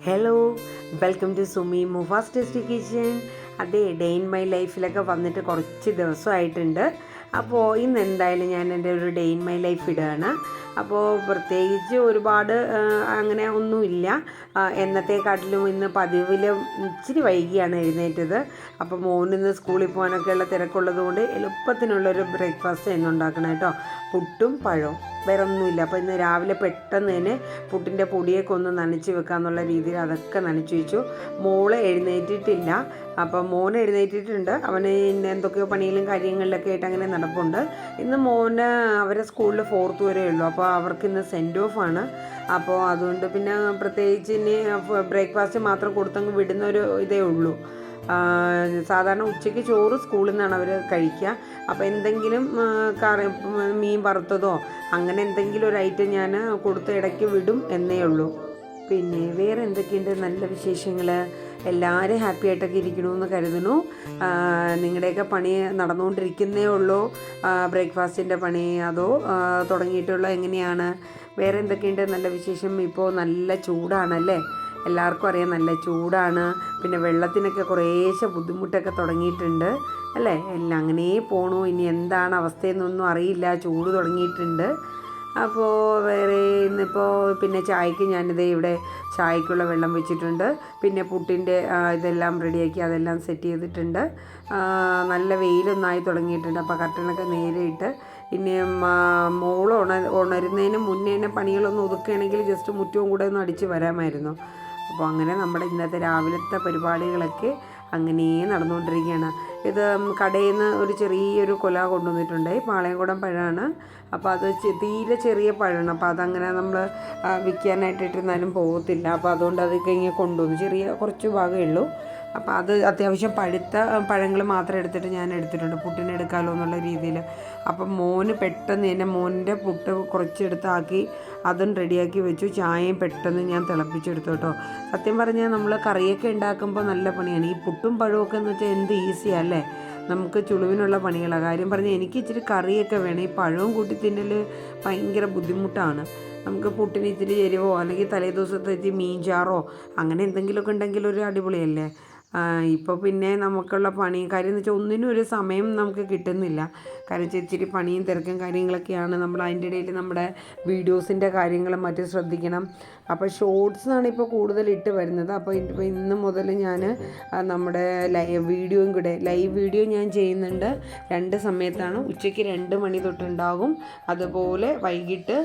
Hello, welcome to Sumi Mufas tasty kitchen. അതെ, day in my ലൈഫിലൊക്കെ വന്നിട്ട് കുറച്ച് ദിവസമായിട്ടുണ്ട്. അപ്പോൾ ഇന്ന് എന്തായാലും ഞാൻ എൻ്റെ ഒരു ഡേ ഇൻ മൈ ലൈഫ് ഇടുകയാണ്. അപ്പോൾ പ്രത്യേകിച്ച് ഒരുപാട് അങ്ങനെ ഒന്നുമില്ല. എന്നത്തെക്കാട്ടിലും ഇന്ന് പതിവിലും ഇച്ചിരി വൈകിയാണ് എഴുന്നേറ്റത്. അപ്പോൾ മോനിന്ന് സ്കൂളിൽ പോകാനൊക്കെയുള്ള തിരക്കുള്ളത് കൊണ്ട് എളുപ്പത്തിനുള്ളൊരു ബ്രേക്ക്ഫാസ്റ്റ് ഇന്ന് ഉണ്ടാക്കണം കേട്ടോ. പുട്ടും പഴവും, വേറെ ഒന്നുമില്ല. അപ്പോൾ ഇന്ന് രാവിലെ പെട്ടെന്ന് തന്നെ പുട്ടിൻ്റെ പൊടിയൊക്കെ ഒന്ന് നനച്ച് വെക്കാമെന്നുള്ള രീതിയിൽ അതൊക്കെ നനച്ച് വെച്ചു. മോള് എഴുന്നേറ്റിട്ടില്ല. അപ്പം മോൻ എഴുന്നേറ്റിട്ടുണ്ട്. അവന് ഇന്ന് എന്തൊക്കെയോ പണിയിലും കാര്യങ്ങളിലൊക്കെ ആയിട്ട് അങ്ങനെ നടപ്പുണ്ട്. ഇന്ന് മോന് അവരെ സ്കൂളിൽ 4th വരെ ഉള്ളൂ. അപ്പോൾ അവർക്ക് ഇന്ന് സെൻഡ് ഓഫ് ആണ്. അപ്പോൾ അതുകൊണ്ട് പിന്നെ പ്രത്യേകിച്ച് ഇനി ബ്രേക്ക്ഫാസ്റ്റ് മാത്രം കൊടുത്തങ്ങ് വിടുന്നൊരു ഇതേ ഉള്ളൂ. സാധാരണ ഉച്ചയ്ക്ക് ചോറ് സ്കൂളിൽ നിന്നാണ് അവർ കഴിക്കുക. അപ്പോൾ എന്തെങ്കിലും കറി, മീൻ വറുത്തതോ അങ്ങനെ എന്തെങ്കിലും ഒരു ഐറ്റം ഞാൻ കൊടുത്ത് ഇടയ്ക്ക് വിടും എന്നേ ഉള്ളൂ. പിന്നെ വേറെ എന്തൊക്കെയുണ്ട് നല്ല വിശേഷങ്ങൾ? എല്ലാവരും ഹാപ്പി ആയിട്ടൊക്കെ ഇരിക്കണമെന്ന് കരുതുന്നു. നിങ്ങളുടെയൊക്കെ പണി നടന്നുകൊണ്ടിരിക്കുന്നേ ഉള്ളൂ? ബ്രേക്ക്ഫാസ്റ്റിൻ്റെ പണി അതോ തുടങ്ങിയിട്ടുള്ള എങ്ങനെയാണ്? വേറെ എന്തൊക്കെയുണ്ട് നല്ല വിശേഷം? ഇപ്പോൾ നല്ല ചൂടാണല്ലേ, എല്ലാവർക്കും അറിയാം, നല്ല ചൂടാണ്. പിന്നെ വെള്ളത്തിനൊക്കെ കുറേശ്ശെ ബുദ്ധിമുട്ടൊക്കെ തുടങ്ങിയിട്ടുണ്ട് അല്ലേ. എല്ലാം അങ്ങനെ പോണു. ഇനി എന്താണ് അവസ്ഥയെന്നൊന്നും അറിയില്ല, ചൂട് തുടങ്ങിയിട്ടുണ്ട്. അപ്പോൾ വേറെ ഇന്നിപ്പോൾ പിന്നെ ചായക്ക് ഞാനിത് ഇവിടെ ചായക്കുള്ള വെള്ളം വെച്ചിട്ടുണ്ട്. പിന്നെ പുട്ടിൻ്റെ ഇതെല്ലാം റെഡിയാക്കി അതെല്ലാം സെറ്റ് ചെയ്തിട്ടുണ്ട്. നല്ല വെയിലൊന്നായി തുടങ്ങിയിട്ടുണ്ട്. അപ്പോൾ കർട്ടനൊക്കെ നേരെ ഇട്ട് ഇനി മോൾ ഉണരുന്നതിന് മുന്നേ തന്നെ പണികളൊന്നും ഒതുക്കുകയാണെങ്കിൽ ജസ്റ്റ് മുറ്റവും കൂടെ ഒന്ന് അടിച്ച് വരാമായിരുന്നു. അപ്പോൾ അങ്ങനെ നമ്മുടെ ഇന്നത്തെ രാവിലത്തെ പരിപാടികളൊക്കെ അങ്ങനെ നടന്നുകൊണ്ടിരിക്കുകയാണ്. ഇത് കടയിൽ നിന്ന് ഒരു ചെറിയൊരു കൊല കൊണ്ടുവന്നിട്ടുണ്ട്. പാളയംകുടം പഴമാണ്. അപ്പോൾ അത് തീരെ ചെറിയ പഴമാണ്. അപ്പോൾ അതങ്ങനെ നമ്മൾ വിൽക്കാനായിട്ടിരുന്നാലും പോകത്തില്ല. അപ്പോൾ അതുകൊണ്ട് അതൊക്കെ ഇങ്ങനെ കൊണ്ടുവന്നു. ചെറിയ കുറച്ച് ഭാഗമേ ഉള്ളൂ. അപ്പോൾ അത് അത്യാവശ്യം പഴുത്ത പഴങ്ങൾ മാത്രം എടുത്തിട്ട് ഞാൻ എടുത്തിട്ടുണ്ട്, പുട്ടിന് എടുക്കാമല്ലോ എന്നുള്ള രീതിയിൽ. അപ്പം മോന് പെട്ടെന്ന് തന്നെ മോൻ്റെ പുട്ട് കുറച്ചെടുത്താക്കി അതും റെഡിയാക്കി വെച്ചു. ചായയും പെട്ടെന്ന് ഞാൻ തിളപ്പിച്ചെടുത്തു കേട്ടോ. സത്യം പറഞ്ഞാൽ നമ്മൾ കറിയൊക്കെ ഉണ്ടാക്കുമ്പോൾ നല്ല പണിയാണ്. ഈ പുട്ടും പഴമൊക്കെ എന്ന് വെച്ചാൽ എന്ത് ഈസിയാണ് അല്ലേ, നമുക്ക് ചുളുവിനുള്ള പണികളാണ്. കാര്യം പറഞ്ഞാൽ എനിക്ക് ഇച്ചിരി കറിയൊക്കെ വേണം. ഈ പഴവും കൂട്ടി തിന്നൽ ഭയങ്കര ബുദ്ധിമുട്ടാണ്. നമുക്ക് പുട്ടിന് ഇത്തിരി എരിവോ അല്ലെങ്കിൽ തലേ ദിവസത്തെ ഇത്തിരി മീൻ ചാറോ അങ്ങനെ എന്തെങ്കിലുമൊക്കെ ഉണ്ടെങ്കിൽ ഒരു അടിപൊളിയല്ലേ. ഇപ്പോൾ പിന്നെ നമുക്കുള്ള പണി കാര്യം എന്ന് വെച്ചാൽ ഒന്നിനും ഒരു സമയം നമുക്ക് കിട്ടുന്നില്ല. കാരണം ഇച്ചിരി പണിയും തിരക്കും കാര്യങ്ങളൊക്കെയാണ്. നമ്മൾ അതിൻ്റെ ഇടയിൽ നമ്മുടെ വീഡിയോസിൻ്റെ കാര്യങ്ങളും മറ്റും ശ്രദ്ധിക്കണം. അപ്പോൾ ഷോർട്സാണ് ഇപ്പോൾ കൂടുതൽ ഇട്ട് വരുന്നത്. അപ്പോൾ ഇന്ന് മുതൽ ഞാൻ നമ്മുടെ ലൈവ് വീഡിയോ ഞാൻ ചെയ്യുന്നുണ്ട്. 2 സമയത്താണ്. ഉച്ചയ്ക്ക് 2 മണി തൊട്ടുണ്ടാകും. അതുപോലെ വൈകിട്ട്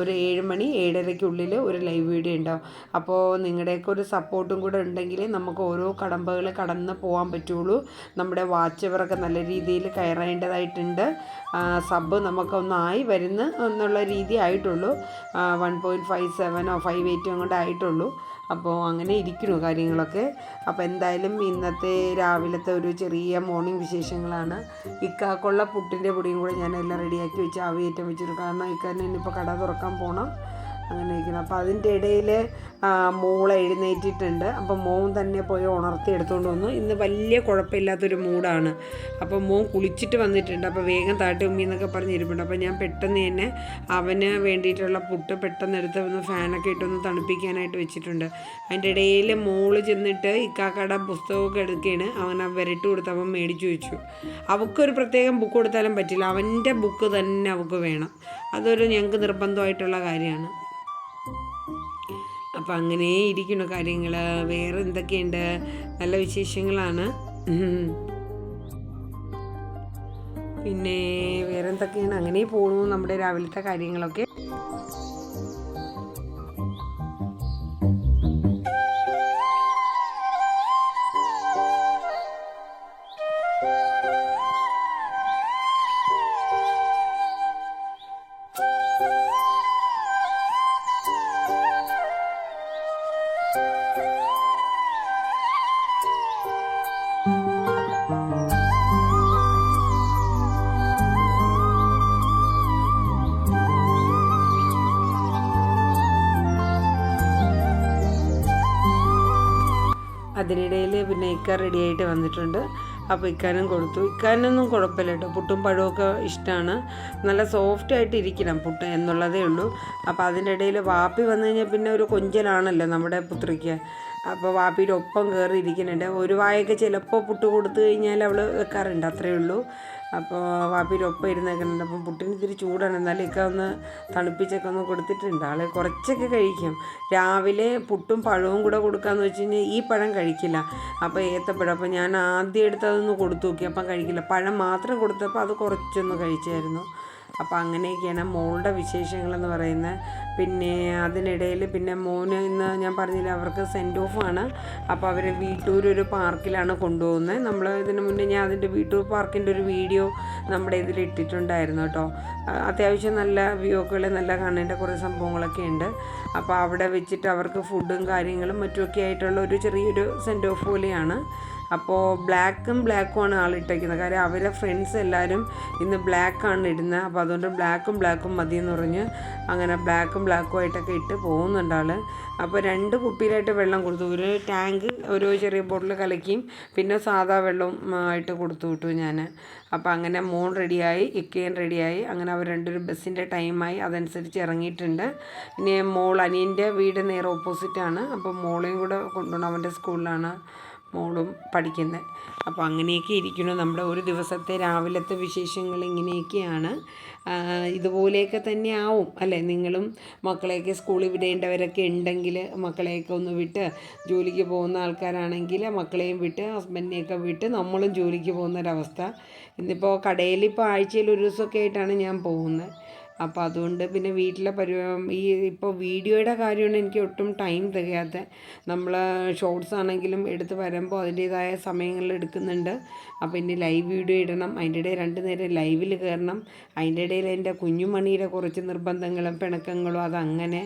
ഒരു 7 മണി 7:30 ഒരു ലൈവ് വീഡിയോ ഉണ്ടാവും. അപ്പോൾ നിങ്ങളുടെയൊക്കെ ഒരു സപ്പോർട്ടും കൂടെ ഉണ്ടെങ്കിൽ നമുക്ക് ഓരോ കടമ്പകൾ കടന്ന് പോകാൻ പറ്റുള്ളൂ. നമ്മുടെ വാച്ച് അവറൊക്കെ നല്ല രീതിയിൽ കയറേണ്ടതായിട്ടുണ്ട്. സബ് നമുക്കൊന്നായി വരുന്ന എന്നുള്ള രീതി ആയിട്ടുള്ളൂ. 1.57 58 അങ്ങോട്ട് ആയിട്ടുള്ളൂ. അപ്പോൾ അങ്ങനെ ഇരിക്കുന്നു കാര്യങ്ങളൊക്കെ. അപ്പോൾ എന്തായാലും ഇന്നത്തെ രാവിലത്തെ ഒരു ചെറിയ മോർണിംഗ് വിശേഷങ്ങളാണ്. ഇക്കാക്കുള്ള പുട്ടിൻ്റെ പൊടിയും കൂടെ ഞാൻ എല്ലാം റെഡിയാക്കി വെച്ച് ആവിയേറ്റം വെച്ചിട്ട്, കാരണം ഇക്കാരനെ ഇന്നിപ്പോൾ കട തുറക്കാൻ പോകണം. അങ്ങനെ ഇരിക്കണം. അപ്പോൾ അതിൻ്റെ ഇടയിൽ മോളെ എഴുന്നേറ്റിട്ടുണ്ട്. അപ്പം മോൻ തന്നെ പോയി ഉണർത്തി എടുത്തുകൊണ്ട് വന്നു. ഇന്ന് വലിയ കുഴപ്പമില്ലാത്തൊരു മൂഡാണ്. അപ്പോൾ മോൻ കുളിച്ചിട്ട് വന്നിട്ടുണ്ട്. അപ്പോൾ വേഗം താട്ടി ഉമ്മി എന്നൊക്കെ പറഞ്ഞിരിപ്പുണ്ട്. അപ്പോൾ ഞാൻ പെട്ടെന്ന് തന്നെ അവന് വേണ്ടിയിട്ടുള്ള പുട്ട് പെട്ടെന്ന് എടുത്ത് ഒന്ന് ഫാനൊക്കെ ഇട്ടൊന്ന് തണുപ്പിക്കാനായിട്ട് വെച്ചിട്ടുണ്ട്. അതിൻ്റെ ഇടയിൽ മോള് ചെന്നിട്ട് ഇക്കാക്കയുടെ പുസ്തകമൊക്കെ എടുക്കുകയാണ്. അവൻ വിരട്ട് കൊടുത്ത് അവൻ മേടിച്ചു വെച്ചു. അവൾക്കൊരു പ്രത്യേകം ബുക്ക് കൊടുത്താലും പറ്റില്ല, അവൻ്റെ ബുക്ക് തന്നെ അവൾക്ക് വേണം. അതൊരു ഞങ്ങൾക്ക് നിർബന്ധമായിട്ടുള്ള കാര്യമാണ്. അപ്പം അങ്ങനെ ഇരിക്കുന്നു കാര്യങ്ങൾ. വേറെ എന്തൊക്കെയുണ്ട്? നല്ല വിശേഷങ്ങളാണ്. പിന്നെ വേറെ എന്തൊക്കെയാണ്? അങ്ങനെ പോണു നമ്മുടെ രാവിലത്തെ കാര്യങ്ങളൊക്കെ. അതിനിടയിൽ പിന്നെ ഇക്ക റെഡിയായിട്ട് വന്നിട്ടുണ്ട്. അപ്പോൾ ഇക്കാനും കൊടുത്തു. ഇക്കാനൊന്നും കുഴപ്പമില്ല കേട്ടോ, പുട്ടും പഴമൊക്കെ ഇഷ്ടമാണ്. നല്ല സോഫ്റ്റായിട്ട് ഇരിക്കണം പുട്ട് എന്നുള്ളതേ ഉള്ളൂ. അപ്പോൾ അതിൻ്റെ ഇടയിൽ വാപ്പി വന്നു കഴിഞ്ഞാൽ പിന്നെ ഒരു കൊഞ്ചലാണല്ലോ നമ്മുടെ പുത്രിക്ക്. അപ്പോൾ വാപ്പിയുടെ ഒപ്പം കയറി ഇരിക്കുന്നുണ്ട്. ഒരു വായൊക്കെ ചിലപ്പോൾ പുട്ട് കൊടുത്തു കഴിഞ്ഞാൽ അവൾ വെക്കാറുണ്ട്, അത്രയേ ഉള്ളൂ. അപ്പോൾ വാപ്പിയുടെ ഒപ്പം ഇരുന്നേക്കുന്നുണ്ട്. അപ്പം പുട്ടിന് ഇത്തിരി ചൂടാണ്, എന്നാലും ഇക്ക ഒന്ന് തണുപ്പിച്ചൊക്കെ ഒന്ന് കൊടുത്തിട്ടുണ്ട്. ആൾ കുറച്ചൊക്കെ കഴിക്കും. രാവിലെ പുട്ടും പഴവും കൂടെ കൊടുക്കാമെന്ന് വെച്ച് കഴിഞ്ഞാൽ ഈ പഴം കഴിക്കില്ല. അപ്പോൾ ഏത്തപ്പഴം, അപ്പോൾ ഞാൻ ആദ്യം എടുത്തതൊന്ന് കൊടുത്തു നോക്കി, അപ്പം കഴിക്കില്ല. പഴം മാത്രം കൊടുത്തപ്പോൾ അത് കുറച്ചൊന്ന് കഴിച്ചായിരുന്നു. അപ്പോൾ അങ്ങനെയൊക്കെയാണ് മോളുടെ വിശേഷങ്ങളെന്ന് പറയുന്നത്. പിന്നെ അതിനിടയിൽ പിന്നെ മോന് ഇന്ന് ഞാൻ പറഞ്ഞില്ല അവർക്ക് സെൻഡ് ഓഫാണ്. അപ്പോൾ അവർ വീട്ടൂർ ഒരു പാർക്കിലാണ് കൊണ്ടുപോകുന്നത്. നമ്മൾ ഇതിന് മുന്നേ ഞാൻ അതിൻ്റെ വീട്ടൂർ പാർക്കിൻ്റെ ഒരു വീഡിയോ നമ്മുടെ ഇതിൽ ഇട്ടിട്ടുണ്ടായിരുന്നു കേട്ടോ. അത്യാവശ്യം നല്ല വ്യൂ ഒക്കെ ഉള്ള നല്ല കാണേണ്ട കുറേ സംഭവങ്ങളൊക്കെ ഉണ്ട്. അപ്പോൾ അവിടെ വെച്ചിട്ട് അവർക്ക് ഫുഡും കാര്യങ്ങളും മറ്റുമൊക്കെ ആയിട്ടുള്ള ഒരു ചെറിയൊരു സെൻഡ് ഓഫ് പോലെയാണ്. അപ്പോൾ ബ്ലാക്കുമാണ് ആളിട്ടേക്കുന്നത്. കാര്യം അവരെ ഫ്രണ്ട്സ് എല്ലാവരും ഇന്ന് ബ്ലാക്കാണ് ഇടുന്നത്. അപ്പോൾ അതുകൊണ്ട് ബ്ലാക്കും മതിയെന്ന് പറഞ്ഞ് അങ്ങനെ ബ്ലാക്കുമായിട്ടൊക്കെ ഇട്ട് പോകുന്നുണ്ട് ആൾ. അപ്പോൾ 2 കുപ്പിയിലായിട്ട് വെള്ളം കൊടുത്തു. ഒരു ടാങ്ക് ഒരു ചെറിയ ബോട്ടിൽ കലക്കിയും പിന്നെ സാധാ വെള്ളം ആയിട്ട് കൊടുത്തു വിട്ടു ഞാൻ. അപ്പോൾ അങ്ങനെ മോൻ റെഡിയായി, ഇക്കയും റെഡിയായി. അങ്ങനെ അവർ രണ്ടൊരു ബസ്സിൻ്റെ ടൈമായി, അതനുസരിച്ച് ഇറങ്ങിയിട്ടുണ്ട്. ഇനി അനിയൻ്റെ വീട് നേരെ ഓപ്പോസിറ്റാണ്. അപ്പോൾ മോളെയും കൂടെ കൊണ്ടുപോകണം, അവൻ്റെ സ്കൂളിലാണ് മോളും പഠിക്കുന്നത്. അപ്പോൾ അങ്ങനെയൊക്കെ ഇരിക്കുന്നു നമ്മുടെ ഒരു ദിവസത്തെ രാവിലത്തെ വിശേഷങ്ങൾ. ഇങ്ങനെയൊക്കെയാണ്. ഇതുപോലെയൊക്കെ തന്നെ ആവും അല്ലേ? നിങ്ങളും മക്കളെയൊക്കെ സ്കൂളിൽ വിടേണ്ടവരൊക്കെ ഉണ്ടെങ്കിൽ മക്കളെയൊക്കെ ഒന്ന് വിട്ട്, ജോലിക്ക് പോകുന്ന ആൾക്കാരാണെങ്കിൽ മക്കളെയും വിട്ട് ഹസ്ബൻഡിനെയൊക്കെ വിട്ട് നമ്മളും ജോലിക്ക് പോകുന്നൊരവസ്ഥ. ഇന്നിപ്പോൾ കടയിൽ ആഴ്ചയിൽ ഒരു ദിവസമൊക്കെ ആയിട്ടാണ് ഞാൻ പോകുന്നത്. അപ്പോൾ അതുകൊണ്ട് പിന്നെ വീട്ടിലെ ഇപ്പോൾ വീഡിയോയുടെ കാര്യമാണ് എനിക്ക് ഒട്ടും ടൈം തികയാത്ത. നമ്മൾ ഷോർട്സ് ആണെങ്കിലും എടുത്ത് വരുമ്പോൾ അതിൻ്റേതായ സമയങ്ങളിൽ എടുക്കുന്നുണ്ട്. അപ്പോൾ ഇനി ലൈവ് വീഡിയോ ഇടണം, അതിൻ്റെ ഇടയിൽ 2 നേരം ലൈവിൽ കയറണം, അതിൻ്റെ ഇടയിൽ എൻ്റെ കുഞ്ഞുമണിയുടെ കുറച്ച് നിർബന്ധങ്ങളും പിണക്കങ്ങളും അതങ്ങനെ.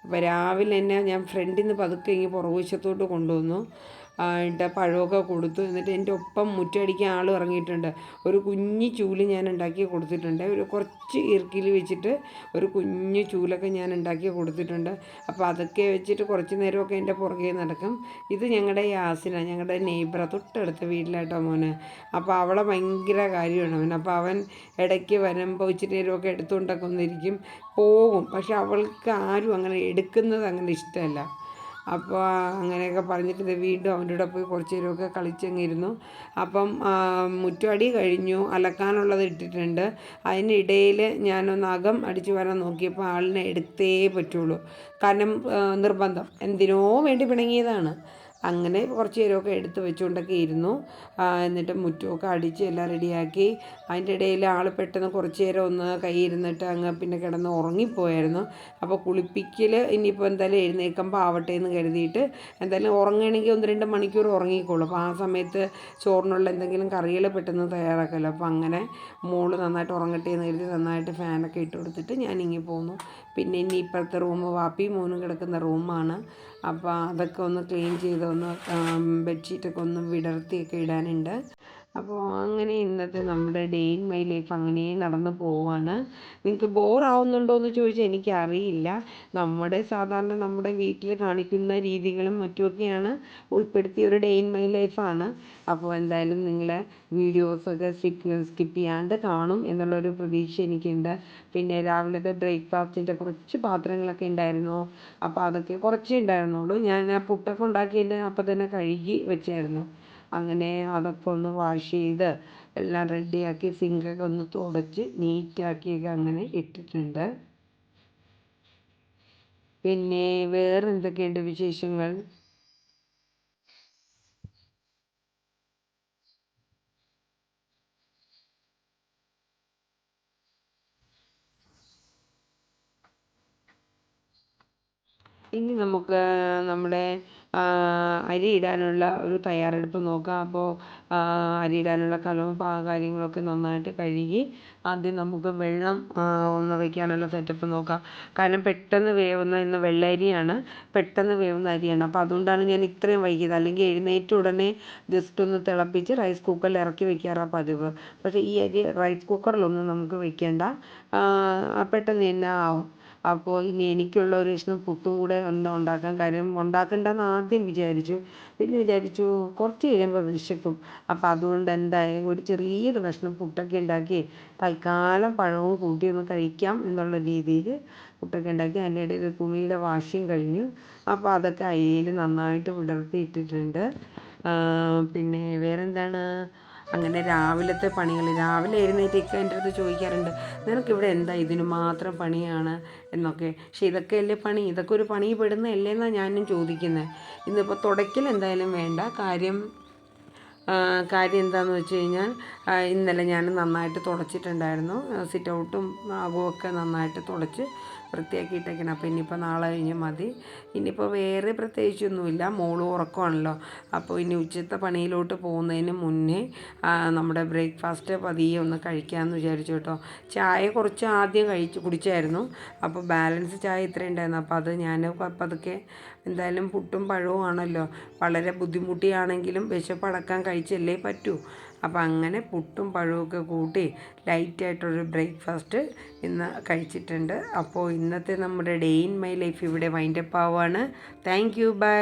അപ്പോൾ രാവിലെ തന്നെ ഞാൻ ഫ്രണ്ടിൽ നിന്ന് പതുക്കെ ഇങ്ങനെ പുറകുവശത്തോട്ട് കൊണ്ടുവന്നു. എന്നിട്ട് പഴമൊക്കെ കൊടുത്തു. എന്നിട്ട് എൻ്റെ ഒപ്പം മുറ്റടിക്കാൻ ആൾ ഇറങ്ങിയിട്ടുണ്ട്. ഒരു കുഞ്ഞു ചൂല് ഞാൻ ഉണ്ടാക്കി കൊടുത്തിട്ടുണ്ട്. ഒരു കുറച്ച് ഇറുക്കിൽ വെച്ചിട്ട് ഒരു കുഞ്ഞു ചൂലൊക്കെ ഞാൻ ഉണ്ടാക്കി കൊടുത്തിട്ടുണ്ട്. അപ്പോൾ അതൊക്കെ വെച്ചിട്ട് കുറച്ച് നേരമൊക്കെ എൻ്റെ പുറകെ നടക്കും. ഇത് ഞങ്ങളുടെ യാസിന, ഞങ്ങളുടെ നെയ്ബറ, തൊട്ടടുത്ത വീട്ടിലായിട്ടോ മോന്. അപ്പോൾ അവളെ ഭയങ്കര കാര്യമാണ് അവൻ. അപ്പോൾ അവൻ ഇടയ്ക്ക് വരുമ്പോൾ ഇച്ചിരി നേരമൊക്കെ എടുത്തുകൊണ്ടൊക്കെ ഒന്നിരിക്കും, പോകും. പക്ഷെ അവൾക്ക് ആരും അങ്ങനെ എടുക്കുന്നത് അങ്ങനെ ഇഷ്ടമല്ല. അപ്പോൾ അങ്ങനെയൊക്കെ പറഞ്ഞിട്ട് വീണ്ടും അവൻ്റെ കൂടെ പോയി കുറച്ച് നേരമൊക്കെ കളിച്ചങ്ങിരുന്നു. അപ്പം മുറ്റടി കഴിഞ്ഞു, അലക്കാനുള്ളത് ഇട്ടിട്ടുണ്ട്. അതിനിടയിൽ ഞാനൊന്ന് അകം അടിച്ചു വരാൻ നോക്കിയപ്പോൾ ആളിനെ എടുത്തേ പറ്റുള്ളൂ. കാരണം നിർബന്ധം, എന്തിനോ വേണ്ടി പിണങ്ങിയതാണ്. അങ്ങനെ കുറച്ച് നേരമൊക്കെ എടുത്ത് വെച്ചുകൊണ്ടൊക്കെ ഇരുന്നു. എന്നിട്ട് മുറ്റമൊക്കെ അടിച്ച് എല്ലാം റെഡിയാക്കി. അതിൻ്റെ ഇടയിൽ ആൾ പെട്ടെന്ന് കുറച്ച് നേരം ഒന്ന് കൈയിരുന്നിട്ട് അങ്ങ് പിന്നെ കിടന്ന് ഉറങ്ങിപ്പോയായിരുന്നു. അപ്പോൾ കുളിപ്പിക്കൽ ഇനിയിപ്പോൾ എന്തായാലും എഴുന്നേൽക്കുമ്പോൾ ആവട്ടെ എന്ന് കരുതിയിട്ട്, എന്തായാലും ഉറങ്ങണമെങ്കിൽ 1-2 മണിക്കൂർ ഉറങ്ങിക്കോളൂ. അപ്പോൾ ആ സമയത്ത് ചോറിനുള്ള എന്തെങ്കിലും കറികൾ പെട്ടെന്ന് തയ്യാറാക്കല്ലോ. അപ്പോൾ അങ്ങനെ മോള് നന്നായിട്ട് ഉറങ്ങട്ടെ എന്ന് കരുതി നന്നായിട്ട് ഫാനൊക്കെ ഇട്ട് കൊടുത്തിട്ട് ഞാനിങ്ങി പോന്നു. പിന്നെ ഇനി ഇപ്പോഴത്തെ റൂം വാപ്പിയും മോനും കിടക്കുന്ന റൂമാണ്. അപ്പോൾ അതൊക്കെ ഒന്ന് ക്ലീൻ ചെയ്ത് ഒന്ന് ബെഡ്ഷീറ്റൊക്കെ ഒന്ന് വിടർത്തിയൊക്കെ ഇടാനുണ്ട്. അപ്പോൾ അങ്ങനെ ഇന്നത്തെ നമ്മുടെ ഡേ ഇൻ മൈ ലൈഫ് അങ്ങനെ നടന്നു പോവാണ്. നിങ്ങൾക്ക് ബോറാവുന്നുണ്ടോ എന്ന് ചോദിച്ചാൽ എനിക്കറിയില്ല. സാധാരണ നമ്മുടെ വീട്ടിൽ കാണിക്കുന്ന രീതികളും മറ്റുമൊക്കെയാണ് ഉൾപ്പെടുത്തിയ ഒരു ഡേ ഇൻ മൈ ലൈഫാണ്. അപ്പോൾ എന്തായാലും നിങ്ങൾ വീഡിയോസൊക്കെ സ്കിപ്പ് ചെയ്യാണ്ട് കാണും എന്നുള്ളൊരു പ്രതീക്ഷ എനിക്കുണ്ട്. പിന്നെ രാവിലത്തെ ബ്രേക്ക്ഫാസ്റ്റിൻ്റെ കുറച്ച് പാത്രങ്ങളൊക്കെ ഉണ്ടായിരുന്നു. അപ്പോൾ അതൊക്കെ കുറച്ചേ ഉണ്ടായിരുന്നുള്ളൂ. ഞാൻ പുട്ടൊക്കെ ഉണ്ടാക്കിയിട്ട് അപ്പം തന്നെ കഴുകി വെച്ചായിരുന്നു. അങ്ങനെ അതൊക്കെ ഒന്ന് വാഷ് ചെയ്ത് എല്ലാം റെഡിയാക്കി സിങ്കൊക്കെ ഒന്ന് തുടച്ച് നീറ്റാക്കിയൊക്കെ അങ്ങനെ ഇട്ടിട്ടുണ്ട്. പിന്നെ വേറെ എന്തൊക്കെയുണ്ട് വിശേഷങ്ങൾ? ഇനി നമുക്ക് നമ്മുടെ അരി ഇടാനുള്ള ഒരു തയ്യാറെടുപ്പ് നോക്കാം. അപ്പോൾ അരി ഇടാനുള്ള കലവും കാര്യങ്ങളൊക്കെ നന്നായിട്ട് കഴുകി ആദ്യം നമുക്ക് വെള്ളം ഒന്ന് വയ്ക്കാനുള്ള സെറ്റപ്പ് നോക്കാം. കാരണം പെട്ടെന്ന് വേവുന്ന ഇന്ന് വെള്ളരിയാണ്, പെട്ടെന്ന് വേവുന്ന അരിയാണ്. അപ്പോൾ അതുകൊണ്ടാണ് ഞാൻ ഇത്രയും വൈകിയത്. അല്ലെങ്കിൽ എഴുന്നേറ്റ ഉടനെ ജസ്റ്റ് ഒന്ന് തിളപ്പിച്ച് റൈസ് കുക്കറിൽ ഇറക്കി വെക്കാറാണ് പതിവ്. പക്ഷേ ഈ അരി റൈസ് കുക്കറിലൊന്നും നമുക്ക് വെക്കേണ്ട, പെട്ടെന്ന് തന്നെ ആവും. അപ്പോൾ ഇനി എനിക്കുള്ള ഒരു കഷ്ണം പുട്ടും കൂടെ ഒന്ന് ഉണ്ടാക്കാൻ, കാര്യം ഉണ്ടാക്കണ്ടെന്ന് ആദ്യം വിചാരിച്ചു, പിന്നെ വിചാരിച്ചു കുറച്ച് കഴിയുമ്പോൾ വിശക്കും. അപ്പോൾ അതുകൊണ്ട് എന്തായാലും ഒരു ചെറിയൊരു കഷ്ണം പുട്ടൊക്കെ ഉണ്ടാക്കി തൽക്കാലം പഴവും കൂട്ടി ഒന്ന് കഴിക്കാം എന്നുള്ള രീതിയിൽ പുട്ടൊക്കെ ഉണ്ടാക്കി. അതിൻ്റെ ഇടയിൽ തുണിയുടെ വാഷിങ് കഴിഞ്ഞു. അപ്പോൾ അതൊക്കെ അയയിൽ നന്നായിട്ട് വിടർത്തിയിട്ടിട്ടുണ്ട്. പിന്നെ വേറെന്താണ്, അങ്ങനെ രാവിലത്തെ പണികൾ. രാവിലെ എഴുന്നേറ്റ് ഇക്ക എൻ്റെ അടുത്ത് ചോദിക്കാറുണ്ട്, നിനക്കിവിടെ എന്താ ഇതിന് മാത്രം പണിയാണ് എന്നൊക്കെ. പക്ഷേ ഇതൊക്കെ അല്ലേ പണി, ഇതൊക്കെ ഒരു പണി പെടുന്നതല്ലേ എന്നാണ് ഞാനും ചോദിക്കുന്നത്. ഇന്നിപ്പോൾ തുടയ്ക്കൽ എന്തായാലും വേണ്ട. കാര്യം എന്താണെന്ന് വെച്ച് കഴിഞ്ഞാൽ ഇന്നലെ ഞാൻ നന്നായിട്ട് തുടച്ചിട്ടുണ്ടായിരുന്നു. സിറ്റ് ഔട്ടും അകമൊക്കെ നന്നായിട്ട് തുടച്ച് വൃത്തിയാക്കിയിട്ടേക്കണം. അപ്പോൾ ഇനിയിപ്പോൾ നാളെ കഴിഞ്ഞ് മതി. ഇനിയിപ്പോൾ വേറെ പ്രത്യേകിച്ചൊന്നുമില്ല. മോളും ഉറക്കമാണല്ലോ. അപ്പോൾ ഇനി ഉച്ചത്തെ പണിയിലോട്ട് പോകുന്നതിന് മുന്നേ നമ്മുടെ ബ്രേക്ക്ഫാസ്റ്റ് പതിയെ ഒന്ന് കഴിക്കാമെന്ന് വിചാരിച്ചു കേട്ടോ. ചായ കുറച്ച് ആദ്യം കുടിച്ചായിരുന്നു. അപ്പോൾ ബാലൻസ് ചായ ഇത്രയും ഉണ്ടായിരുന്നു. അപ്പോൾ അത് ഞാൻ പതുക്കെ, എന്തായാലും പുട്ടും പഴവും ആണല്ലോ, വളരെ ബുദ്ധിമുട്ടിയാണെങ്കിലും വിശപ്പടക്കാൻ കഴിച്ചല്ലേ പറ്റൂ. അപ്പോൾ അങ്ങനെ പുട്ടും പഴമൊക്കെ കൂട്ടി ലൈറ്റായിട്ടൊരു ബ്രേക്ക്ഫാസ്റ്റ് ഇന്ന് കഴിച്ചിട്ടുണ്ട്. അപ്പോൾ ഇന്നത്തെ നമ്മുടെ ഡേ ഇൻ മൈ ലൈഫ് ഇവിടെ വൈൻഡപ്പ് ആവുകയാണ്. Thank you, by.